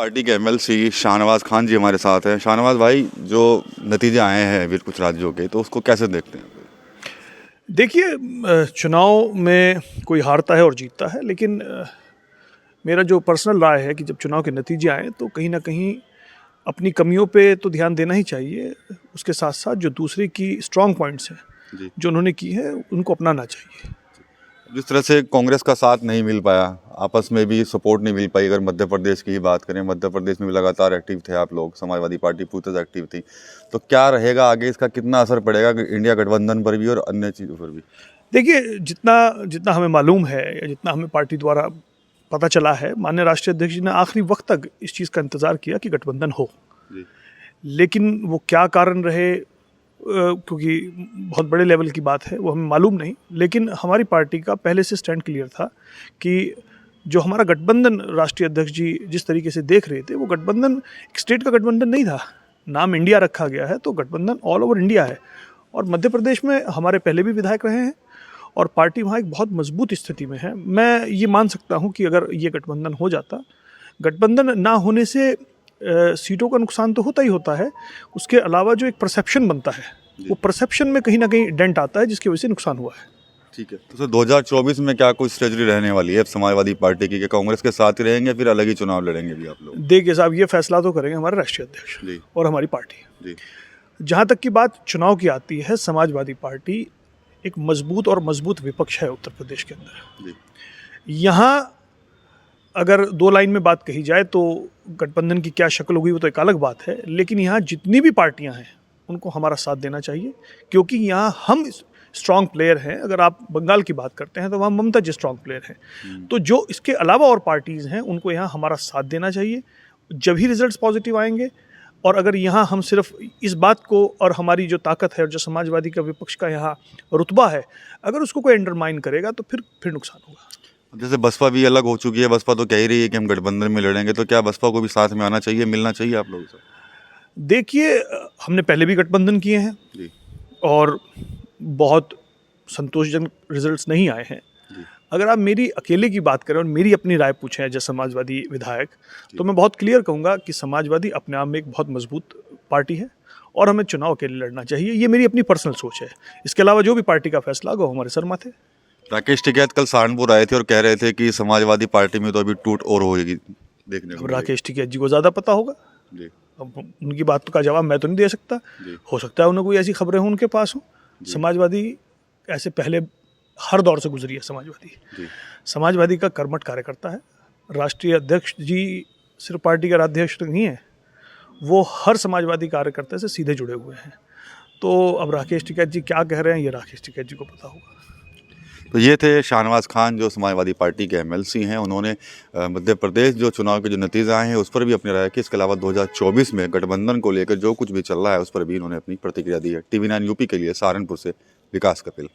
Party के MLC Shahnawaz Khan जी हमारे साथ हैं। शाहनवाज भाई, जो नतीजे आए हैं अभी कुछ राज्यों के, तो उसको कैसे देखते हैं? देखिए, चुनाव में कोई हारता है और जीतता है, लेकिन मेरा जो पर्सनल राय है कि जब चुनाव के नतीजे आए तो कहीं ना कहीं अपनी कमियों पे तो ध्यान देना ही चाहिए। उसके साथ साथ जो दूसरे की स्ट्रांग पॉइंट्स हैं जी। जो उन्होंने की है उनको अपनाना चाहिए। जिस तरह से कांग्रेस का साथ नहीं मिल पाया, आपस में भी सपोर्ट नहीं मिल पाई, अगर मध्य प्रदेश की ही बात करें, मध्य प्रदेश में भी लगातार एक्टिव थे आप लोग, समाजवादी पार्टी पूरी तरह एक्टिव थी, तो क्या रहेगा आगे, इसका कितना असर पड़ेगा इंडिया गठबंधन पर भी और अन्य चीज़ों पर भी? देखिए, जितना जितना हमें मालूम है या जितना हमें पार्टी द्वारा पता चला है, माननीय राष्ट्रीय अध्यक्ष जी ने आखिरी वक्त तक इस चीज़ का इंतज़ार किया कि गठबंधन हो। जी। लेकिन वो क्या कारण रहे, क्योंकि बहुत बड़े लेवल की बात है, वो हमें मालूम नहीं। लेकिन हमारी पार्टी का पहले से स्टैंड क्लियर था कि जो हमारा गठबंधन राष्ट्रीय अध्यक्ष जी जिस तरीके से देख रहे थे, वो गठबंधन एक स्टेट का गठबंधन नहीं था। नाम इंडिया रखा गया है तो गठबंधन ऑल ओवर इंडिया है। और मध्य प्रदेश में हमारे पहले भी विधायक रहे हैं और पार्टी वहाँ एक बहुत मजबूत स्थिति में है। मैं ये मान सकता हूँ कि अगर ये गठबंधन हो जाता, गठबंधन ना होने से सीटों का नुकसान तो होता ही होता है, उसके अलावा जो एक परसेप्शन बनता है, वो परसेप्शन में कहीं ना कहीं डेंट आता है, जिसकी वजह से नुकसान हुआ है। ठीक है, तो सर 2024 में क्या कोई स्ट्रेटजी रहने वाली है समाजवादी पार्टी की, कि कांग्रेस के साथ ही रहेंगे, फिर अलग ही चुनाव लड़ेंगे भी आप लोग? देखिए साहब, ये फैसला तो करेंगे हमारे राष्ट्रीय अध्यक्ष जी। और हमारी पार्टी। जी। जहाँ तक की बात चुनाव की आती है, समाजवादी पार्टी एक मजबूत विपक्ष है उत्तर प्रदेश के अंदर। जी। यहाँ अगर दो लाइन में बात कही जाए तो गठबंधन की क्या शक्ल होगी वो तो एक अलग बात है, लेकिन यहाँ जितनी भी पार्टियाँ हैं उनको हमारा साथ देना चाहिए, क्योंकि यहाँ हम स्ट्रॉन्ग प्लेयर हैं। अगर आप बंगाल की बात करते हैं तो वहाँ ममता जी स्ट्रॉन्ग प्लेयर हैं। तो जो इसके अलावा और पार्टीज़ हैं उनको यहाँ हमारा साथ देना चाहिए, जब ही रिजल्ट्स पॉजिटिव आएंगे। और अगर यहाँ हम सिर्फ इस बात को, और हमारी जो ताकत है और जो समाजवादी का विपक्ष का यहाँ रुतबा है, अगर उसको कोई अंडरमाइन करेगा तो फिर नुकसान होगा। जैसे बसपा भी अलग हो चुकी है, बसपा तो कह ही रही है कि हम गठबंधन में लड़ेंगे, तो क्या बसपा को भी साथ में आना चाहिए, मिलना चाहिए आप लोगों से? देखिए, हमने पहले भी गठबंधन किए हैं जी। और बहुत संतोषजनक रिजल्ट्स नहीं आए हैं। जी। अगर आप मेरी अकेले की बात करें और मेरी अपनी राय पूछें एज ए समाजवादी विधायक, तो मैं बहुत क्लियर कहूँगा कि समाजवादी अपने आप में एक बहुत मजबूत पार्टी है और हमें चुनाव अकेले लड़ना चाहिए। ये मेरी अपनी पर्सनल सोच है। इसके अलावा जो भी पार्टी का फैसला होगा वो हमारे सर माथे। राकेश टिकैत कल सहारनपुर आए थे और कह रहे थे कि समाजवादी पार्टी में तो अभी टूट और होगी, देखने को अब राकेश टिकैत जी को ज़्यादा पता होगा। जी। अब उनकी बात का जवाब मैं तो नहीं दे सकता। जी। हो सकता है उन्हें कोई ऐसी खबरें हों उनके पास हो। समाजवादी ऐसे पहले हर दौर से गुजरी है। समाजवादी का कर्मठ कार्यकर्ता है। राष्ट्रीय अध्यक्ष जी सिर्फ पार्टी का अध्यक्ष नहीं है, वो हर समाजवादी कार्यकर्ता से सीधे जुड़े हुए हैं। तो अब राकेश टिकैत जी क्या कह रहे हैं ये राकेश टिकैत जी को पता होगा। तो ये थे शाहनवाज खान, जो समाजवादी पार्टी के एमएलसी हैं। उन्होंने मध्य प्रदेश जो चुनाव के जो नतीजे आए हैं उस पर भी अपनी राय की। इसके अलावा 2024 में गठबंधन को लेकर जो कुछ भी चल रहा है उस पर भी इन्होंने अपनी प्रतिक्रिया दी है। TV9 यूपी के लिए सहारनपुर से विकास कपिल।